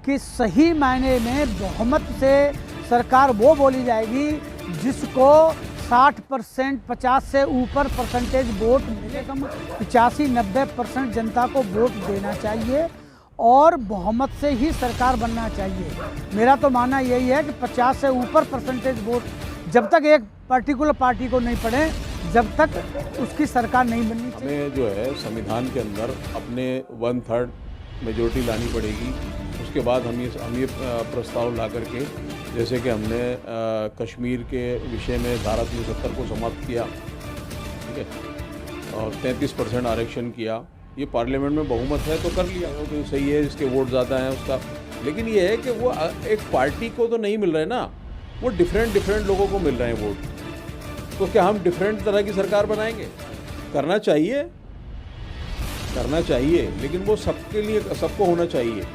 कि सही मायने में बहुमत से सरकार वो बोली जाएगी जिसको 60% 50 से ऊपर परसेंटेज वोट मिले, कम 85-90% जनता को वोट देना चाहिए और बहुमत से ही सरकार बनना चाहिए। मेरा तो मानना यही है कि 50 से ऊपर परसेंटेज वोट जब तक एक पर्टिकुलर पार्टी को नहीं पड़े जब तक उसकी सरकार नहीं बननी चाहिए। हमें जो है संविधान के अंदर अपने 1/3 मेजोरिटी लानी पड़ेगी। उसके बाद हम ये प्रस्ताव ला करके, जैसे कि हमने कश्मीर के विषय में धारा 370 को समाप्त किया, ठीक है, और 33% आरक्षण किया। ये पार्लियामेंट में बहुमत है तो कर लिया, तो सही है, इसके वोट ज़्यादा हैं उसका। लेकिन ये है कि वो एक पार्टी को तो नहीं मिल रहे ना, वो डिफरेंट लोगों को मिल रहे हैं वोट। तो क्या हम डिफरेंट तरह की सरकार बनाएंगे? करना चाहिए, लेकिन वो सबके लिए, सबको होना चाहिए।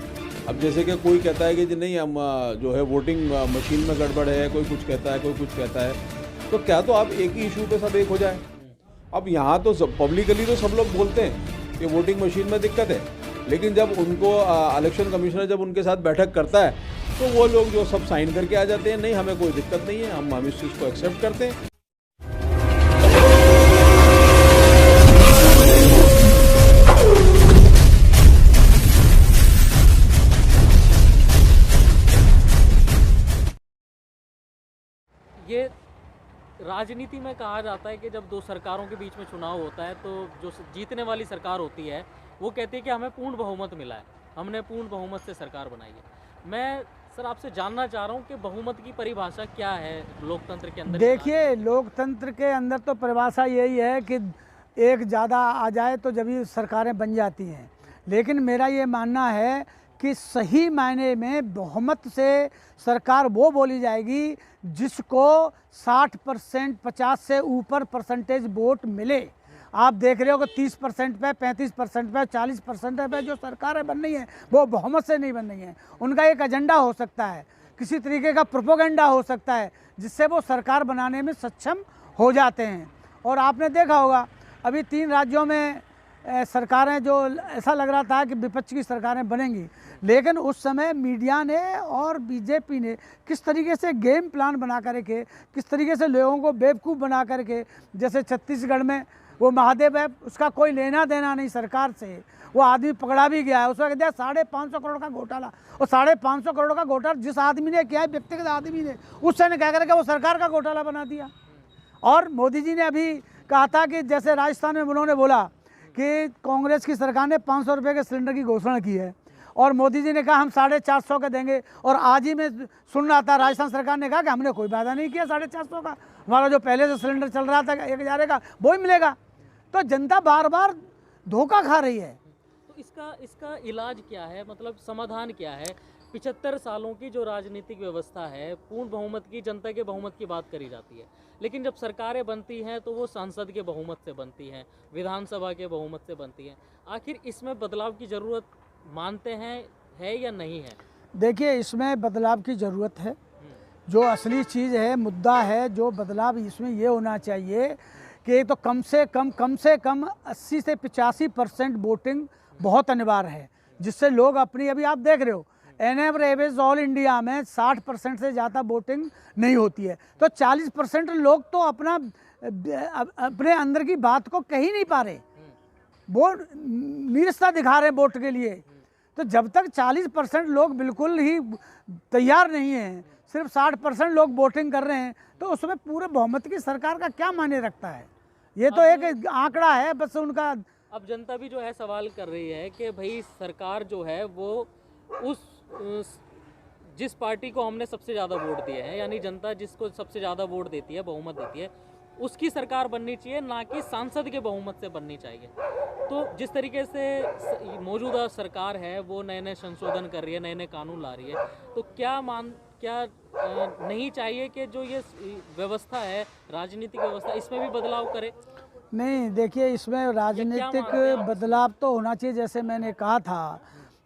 अब जैसे कि कोई कहता है कि नहीं, हम जो है वोटिंग मशीन में गड़बड़ है, कोई कुछ कहता है, कोई कुछ कहता है, तो क्या तो आप एक ही इशू पे सब एक हो जाए? अब यहाँ तो सब पब्लिकली तो सब लोग बोलते हैं कि वोटिंग मशीन में दिक्कत है, लेकिन जब उनको इलेक्शन कमिश्नर जब उनके साथ बैठक करता है तो वो लोग जो सब साइन करके आ जाते हैं, नहीं हमें कोई दिक्कत नहीं है, हम इस चीज़ को एक्सेप्ट करते हैं। ये राजनीति में कहा जाता है कि जब दो सरकारों के बीच में चुनाव होता है तो जो जीतने वाली सरकार होती है वो कहती है कि हमें पूर्ण बहुमत मिला है, हमने पूर्ण बहुमत से सरकार बनाई है। मैं सर आपसे जानना चाह रहा हूँ कि बहुमत की परिभाषा क्या है लोकतंत्र के अंदर? देखिए, लोकतंत्र के अंदर तो परिभाषा यही है कि एक ज़्यादा आ जाए तो जब ही सरकारें बन जाती हैं, लेकिन मेरा ये मानना है कि सही मायने में बहुमत से सरकार वो बोली जाएगी जिसको 60% 50 से ऊपर परसेंटेज वोट मिले। आप देख रहे हो कि 30% पे, 35% पे, 40% पे जो सरकारें बन रही हैं वो बहुमत से नहीं बन रही हैं। उनका एक एजेंडा हो सकता है, किसी तरीके का प्रोपोगेंडा हो सकता है जिससे वो सरकार बनाने में सक्षम हो जाते हैं। और आपने देखा होगा अभी 3 राज्यों में सरकारें, जो ऐसा लग रहा था कि विपक्ष की सरकारें बनेंगी, लेकिन उस समय मीडिया ने और बीजेपी ने किस तरीके से गेम प्लान बना करके, किस तरीके से लोगों को बेवकूफ़ बना करके, जैसे छत्तीसगढ़ में वो महादेव है, उसका कोई लेना देना नहीं सरकार से, वो आदमी पकड़ा भी गया है, उसका कहते हैं 550 करोड़ का घोटाला, और 550 करोड़ का घोटाला जिस आदमी ने किया है, व्यक्तिगत आदमी ने, उससे ने कह करके वो सरकार का घोटाला बना दिया। और मोदी जी ने अभी कहा था कि जैसे राजस्थान में उन्होंने बोला कि कांग्रेस की सरकार ने 500 रुपये के सिलेंडर की घोषणा की है और मोदी जी ने कहा हम 450 के देंगे, और आज ही मैं सुन रहा था राजस्थान सरकार ने कहा कि हमने कोई वादा नहीं किया 450 का, हमारा जो पहले से सिलेंडर चल रहा था 1000 का वो ही मिलेगा। तो जनता बार बार धोखा खा रही है। तो इसका इलाज क्या है, मतलब समाधान क्या है? 75 सालों की जो राजनीतिक व्यवस्था है, पूर्ण बहुमत की, जनता के बहुमत की बात करी जाती है, लेकिन जब सरकारें बनती हैं तो वो सांसद के बहुमत से बनती हैं, विधानसभा के बहुमत से बनती हैं। आखिर इसमें बदलाव की ज़रूरत मानते हैं है या नहीं है? देखिए, इसमें बदलाव की ज़रूरत है। जो असली चीज़ है, मुद्दा है, जो बदलाव इसमें ये होना चाहिए कि तो कम से कम 80 से 85% वोटिंग बहुत अनिवार्य है, जिससे लोग अपनी, अभी आप देख रहे हो एन एवरेज ऑल इंडिया में 60% से ज़्यादा वोटिंग नहीं होती है, तो 40% लोग तो अपने अंदर की बात को कह ही नहीं पा रहे, वो नीरसता दिखा रहे हैं वोट के लिए। तो जब तक 40% लोग बिल्कुल ही तैयार नहीं हैं, सिर्फ 60% लोग वोटिंग कर रहे हैं, तो उसमें पूरे बहुमत की सरकार का क्या मायने रखता है? ये तो एक आंकड़ा है बस उनका। अब जनता भी जो है सवाल कर रही है कि भाई सरकार जो है वो जिस पार्टी को हमने सबसे ज़्यादा वोट दिए हैं, यानी जनता जिसको सबसे ज़्यादा वोट देती है, बहुमत देती है, उसकी सरकार बननी चाहिए, ना कि सांसद के बहुमत से बननी चाहिए। तो जिस तरीके से मौजूदा सरकार है वो नए संशोधन कर रही है, नए कानून ला रही है, तो क्या नहीं चाहिए कि जो ये व्यवस्था है, राजनीतिक व्यवस्था, इसमें भी बदलाव करे? नहीं, देखिए, इसमें राजनीतिक बदलाव तो होना चाहिए। जैसे मैंने कहा था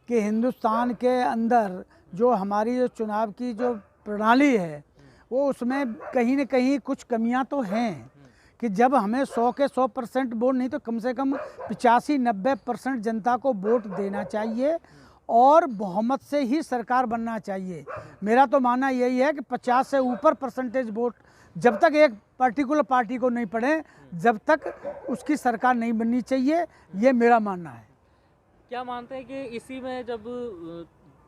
कि हिंदुस्तान के अंदर जो हमारी जो चुनाव की जो प्रणाली है, वो उसमें कहीं न कहीं कुछ कमियां तो हैं कि जब हमें 100 के 100% वोट नहीं तो कम से कम 85-90% जनता को वोट देना चाहिए और बहुमत से ही सरकार बनना चाहिए। मेरा तो मानना यही है कि 50 से ऊपर परसेंटेज वोट जब तक एक पर्टिकुलर पार्टी को नहीं पड़े, जब तक उसकी सरकार नहीं बननी चाहिए, ये मेरा मानना है। क्या मानते हैं कि इसी में जब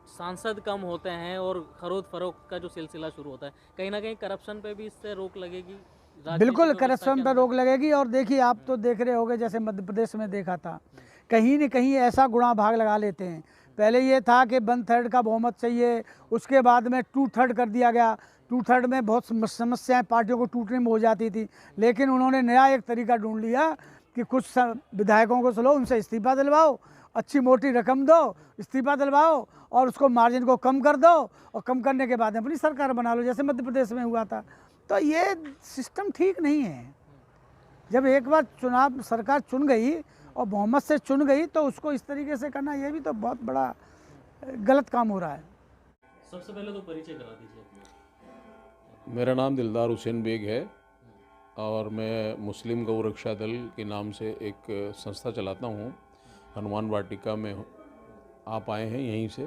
सांसद कम होते हैं और खरीद फरोख्त का जो सिलसिला शुरू होता है, कहीं ना कहीं करप्शन पे भी इससे रोक लगेगी? राजनीतिक बिल्कुल व्यवस्था करप्शन के पर अंदर? रोक लगेगी। और देखिए, आप तो देख रहे होंगे, जैसे मध्य प्रदेश में देखा था, कहीं न कहीं ऐसा गुणा भाग लगा लेते हैं। पहले ये था कि 1/3 का बहुमत चाहिए, उसके बाद में 2/3 कर दिया गया। 2/3 में बहुत समस्याएं पार्टियों को टूटने में हो जाती थी, लेकिन उन्होंने नया एक तरीका ढूंढ लिया कि कुछ विधायकों को चलो उनसे इस्तीफा दिलवाओ, अच्छी मोटी रकम दो, इस्तीफा दिलवाओ और उसको मार्जिन को कम कर दो, और कम करने के बाद अपनी सरकार बना लो, जैसे मध्य प्रदेश में हुआ था। तो ये सिस्टम ठीक नहीं है। जब एक बार चुनाव सरकार चुन गई और बहुमत से चुन गई, तो उसको इस तरीके से करना, ये भी तो बहुत बड़ा गलत काम हो रहा है। सबसे पहले तो परिचय करा दीजिए अपना। मेरा नाम दिलदार हुसैन बेग है और मैं मुस्लिम गौ रक्षा दल के नाम से एक संस्था चलाता हूँ। हनुमान वाटिका में आप आए हैं यहीं से,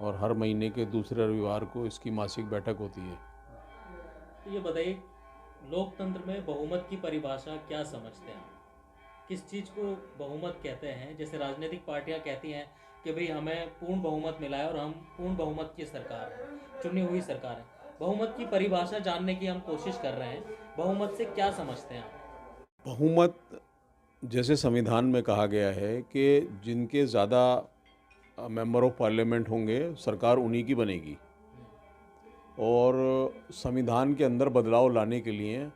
और हर महीने के दूसरे रविवार को इसकी मासिक बैठक होती है। तो ये बताइए, लोकतंत्र में बहुमत की परिभाषा क्या समझते हैं? किस चीज़ को बहुमत कहते हैं? जैसे राजनीतिक पार्टियां कहती हैं कि भाई हमें पूर्ण बहुमत मिला है और हम पूर्ण बहुमत की सरकार है, चुनी हुई सरकार है। बहुमत की परिभाषा जानने की हम कोशिश कर रहे हैं। बहुमत से क्या समझते हैं आप? बहुमत, जैसे संविधान में कहा गया है कि जिनके ज़्यादा मेंबर ऑफ पार्लियामेंट होंगे, सरकार उन्हीं की बनेगी। और संविधान के अंदर बदलाव लाने के लिए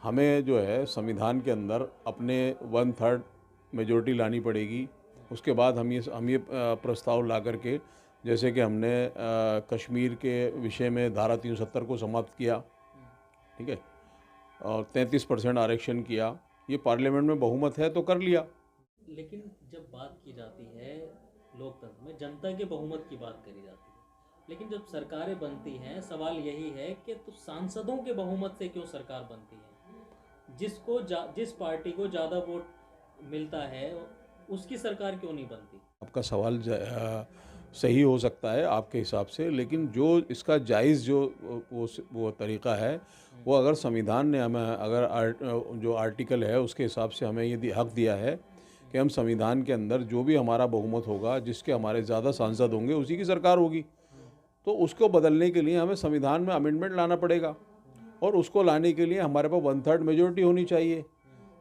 हमें जो है संविधान के अंदर अपने 1/3 मेजॉरिटी लानी पड़ेगी। उसके बाद हम ये प्रस्ताव ला करके, जैसे कि हमने कश्मीर के विषय में धारा 370 को समाप्त किया, ठीक है, और 33% आरक्षण किया। ये पार्लियामेंट में बहुमत है तो कर लिया। लेकिन जब बात की जाती है लोकतंत्र में, जनता के बहुमत की बात करी जाती है, लेकिन जब सरकारें बनती हैं, सवाल यही है कि तो सांसदों के बहुमत से क्यों सरकार बनती है? जिस पार्टी को ज़्यादा वोट मिलता है उसकी सरकार क्यों नहीं बनती? आपका सवाल सही हो सकता है आपके हिसाब से, लेकिन जो इसका जायज़ जो वो तरीका है, वो अगर संविधान ने हमें, अगर जो आर्टिकल है उसके हिसाब से हमें ये हक दिया है कि हम संविधान के अंदर जो भी हमारा बहुमत होगा, जिसके हमारे ज़्यादा सांसद होंगे, उसी की सरकार होगी। तो उसको बदलने के लिए हमें संविधान में अमेंडमेंट लाना पड़ेगा, और उसको लाने के लिए हमारे पास 1/3 मेजॉरिटी होनी चाहिए,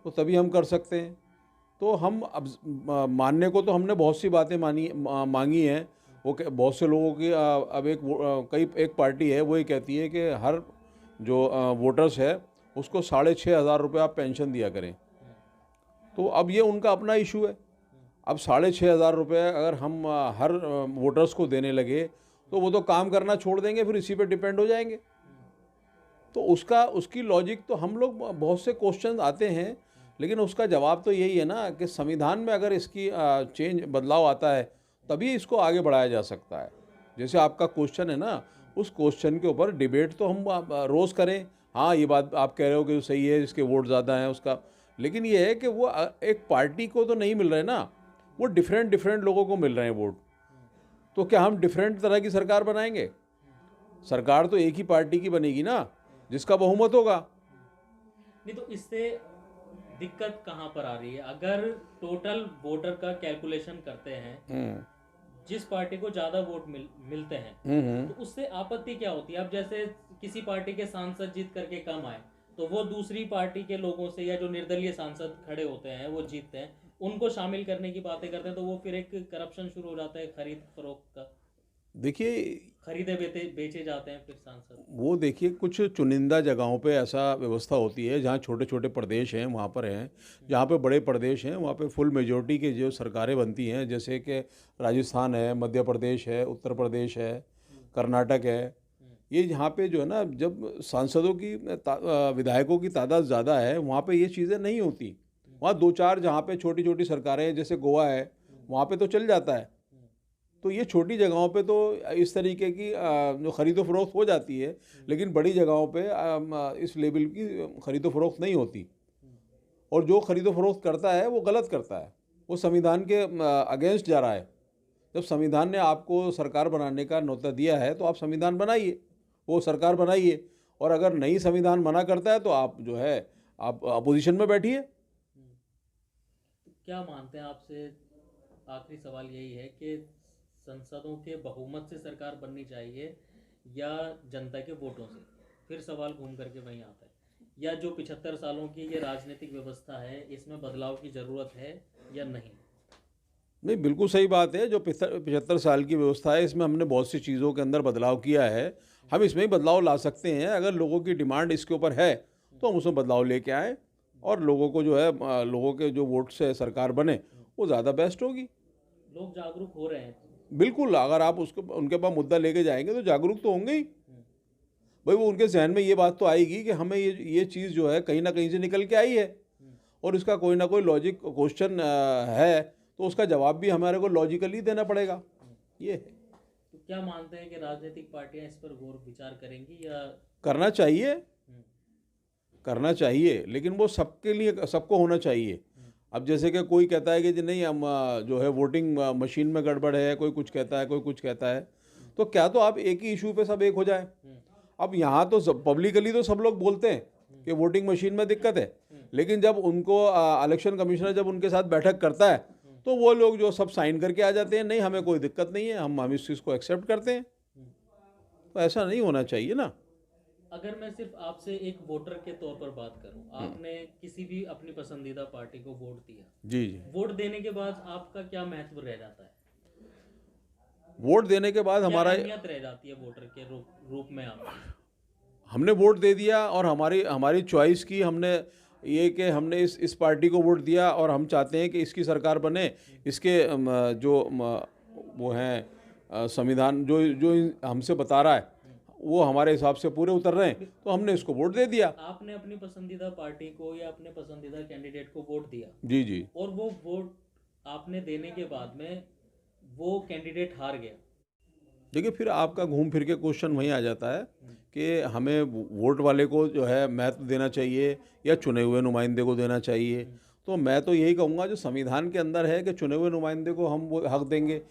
तो तभी हम कर सकते हैं। तो हम अब मानने को तो हमने बहुत सी बातें मांगी हैं। वो बहुत से लोगों की अब एक पार्टी है, वो ये कहती है कि हर जो वोटर्स है उसको 6,500 रुपये आप पेंशन दिया करें। तो अब ये उनका अपना इशू है। अब 6,500 रुपये अगर हम हर वोटर्स को देने लगे, तो वो तो काम करना छोड़ देंगे, फिर इसी पे डिपेंड हो जाएंगे। तो उसकी लॉजिक तो हम लोग, बहुत से क्वेश्चन आते हैं, लेकिन उसका जवाब तो यही है ना कि संविधान में अगर इसकी बदलाव आता है, तभी इसको आगे बढ़ाया जा सकता है। जैसे आपका क्वेश्चन है ना, उस क्वेश्चन के ऊपर डिबेट तो हम रोज़ करें। हाँ, ये बात आप कह रहे हो कि सही है, जिसके वोट ज़्यादा हैं उसका, लेकिन ये है कि वो एक पार्टी को तो नहीं मिल रहे ना, वो डिफरेंट लोगों को मिल रहे हैं वोट। तो क्या हम डिफरेंट तरह की सरकार बनाएंगे? सरकार तो एक ही पार्टी की बनेगी ना, जिसका बहुमत होगा। नहीं, तो इससे दिक्कत कहाँ पर आ रही है? अगर टोटल वोटर का कैलकुलेशन करते हैं, जिस पार्टी को ज्यादा वोट मिलते हैं, तो उससे आपत्ति क्या होती है? अब जैसे किसी पार्टी के सांसद जीत करके कम आए, तो वो दूसरी पार्टी के लोगों से, या जो निर्दलीय सांसद खड़े होते हैं वो जीतते हैं, उनको शामिल करने की बातें करते हैं, तो वो फिर एक करप्शन शुरू हो जाता है खरीद फरोख्त का। देखिए, खरीदे बेचे जाते हैं फिर सांसद। वो देखिए, कुछ चुनिंदा जगहों पे ऐसा व्यवस्था होती है जहाँ छोटे छोटे प्रदेश हैं, वहाँ पर हैं। जहाँ पे बड़े प्रदेश हैं, वहाँ पे फुल मेजॉरिटी के जो सरकारें बनती हैं, जैसे कि राजस्थान है, मध्य प्रदेश है, उत्तर प्रदेश है, कर्नाटक है। ये यहाँ पे जो है ना, जब सांसदों की विधायकों की तादाद ज़्यादा है, वहाँ पे ये चीज़ें नहीं होती। वहाँ 2-4 जहाँ पे छोटी छोटी सरकारें हैं, जैसे गोवा है, वहाँ पे तो चल जाता है। तो ये छोटी जगहों पे तो इस तरीके की जो खरीदो फरोख्त हो जाती है, लेकिन बड़ी जगहों पे इस लेवल की खरीदो फरोख्त नहीं होती। और जो खरीदो फरोख्त करता है वो गलत करता है, वो संविधान के अगेंस्ट जा रहा है। जब संविधान ने आपको सरकार बनाने का न्योता दिया है तो आप संविधान बनाइए, वो सरकार बनाइए। और अगर नहीं संविधान मना करता है तो आप जो है आप अपोजिशन में बैठिए। क्या मानते हैं, आपसे आखिरी सवाल यही है कि संसदों के बहुमत से सरकार बननी चाहिए या जनता के वोटों से? फिर सवाल घूम करके वहीं आता है, या जो 75 सालों की ये राजनीतिक व्यवस्था है इसमें बदलाव की ज़रूरत है या नहीं? नहीं, बिल्कुल सही बात है। जो 75 साल की व्यवस्था है इसमें हमने बहुत सी चीज़ों के अंदर बदलाव किया है। हम इसमें ही बदलाव ला सकते हैं। अगर लोगों की डिमांड इसके ऊपर है तो हम उसमें बदलाव लेके आएँ और लोगों को जो है लोगों के जो वोट से सरकार बने वो ज़्यादा बेस्ट होगी। लोग जागरूक हो रहे हैं। बिल्कुल, अगर आप उसको उनके पास मुद्दा लेके जाएंगे तो जागरूक तो होंगे ही। भाई वो उनके जहन में ये बात तो आएगी कि हमें ये चीज़ जो है कहीं ना कहीं से निकल के आई है और इसका कोई ना कोई लॉजिक क्वेश्चन है तो उसका जवाब भी हमारे को लॉजिकली देना पड़ेगा। ये है। तो क्या मानते हैं कि राजनीतिक पार्टियां इस पर गौर विचार करेंगी या? करना चाहिए, करना चाहिए, लेकिन वो सबके लिए सबको होना चाहिए। अब जैसे कि कोई कहता है कि जी नहीं हम जो है वोटिंग मशीन में गड़बड़ है, कोई कुछ कहता है, कोई कुछ कहता है, तो क्या तो आप एक ही इशू पे सब एक हो जाए। अब यहाँ तो पब्लिकली तो सब लोग बोलते हैं कि वोटिंग मशीन में दिक्कत है, लेकिन जब उनको इलेक्शन कमिश्नर जब उनके साथ बैठक करता है तो वो लोग जो सब साइन करके आ जाते हैं, नहीं हमें कोई दिक्कत नहीं है, हम इस चीज़ को एक्सेप्ट करते हैं। तो ऐसा नहीं होना चाहिए ना। अगर मैं सिर्फ आपसे एक वोटर के तौर पर बात करूं, आपने किसी भी अपनी पसंदीदा पार्टी को वोट दिया, जी जी। वोट देने के बाद आपका क्या महत्व रह जाता है? वोट देने के बाद हमारा अहमियत रह जाती है वोटर के रूप में? आप हमने वोट दे दिया और हमारी चॉइस की, हमने ये कि हमने इस पार्टी को वोट दिया और हम चाहते हैं कि इसकी सरकार बने, इसके जो वो हैं संविधान जो हमसे बता रहा है वो हमारे हिसाब से पूरे उतर रहे हैं, तो हमने इसको वोट दे दिया। आपने अपनी पसंदीदा पार्टी को या अपने पसंदीदा कैंडिडेट को वोट दिया, जी जी, और वो वोट आपने देने के बाद में वो कैंडिडेट हार गया। देखिए फिर आपका घूम फिर के क्वेश्चन वहीं आ जाता है कि हमें वोट वाले को जो है महत्व देना चाहिए या चुने हुए नुमाइंदे को देना चाहिए। तो मैं तो यही कहूँगा जो संविधान के अंदर है कि चुने हुए नुमाइंदे को हम वो हक देंगे,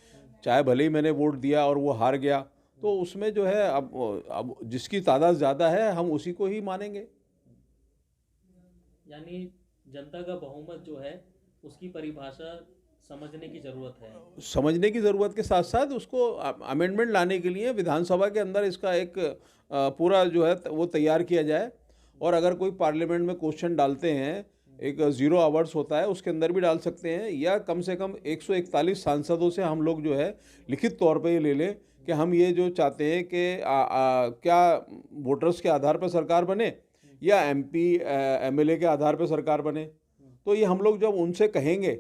चाहे भले ही मैंने वोट दिया और वो हार गया, तो उसमें जो है अब जिसकी तादाद ज़्यादा है हम उसी को ही मानेंगे। यानी जनता का बहुमत जो है उसकी परिभाषा समझने की ज़रूरत है। समझने की ज़रूरत के साथ साथ उसको अमेंडमेंट लाने के लिए विधानसभा के अंदर इसका एक पूरा जो है वो तैयार किया जाए। और अगर कोई पार्लियामेंट में क्वेश्चन डालते हैं, एक 0 आवर्स होता है उसके अंदर भी डाल सकते हैं, या कम से कम 141 सांसदों से हम लोग जो है लिखित तौर पे ये ले लें कि हम ये जो चाहते हैं कि क्या वोटर्स के आधार पर सरकार बने या MP MLA के आधार पर सरकार बने। तो ये हम लोग जब उनसे कहेंगे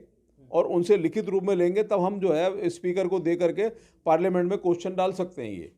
और उनसे लिखित रूप में लेंगे तब हम जो है स्पीकर को दे करके पार्लियामेंट में क्वेश्चन डाल सकते हैं ये।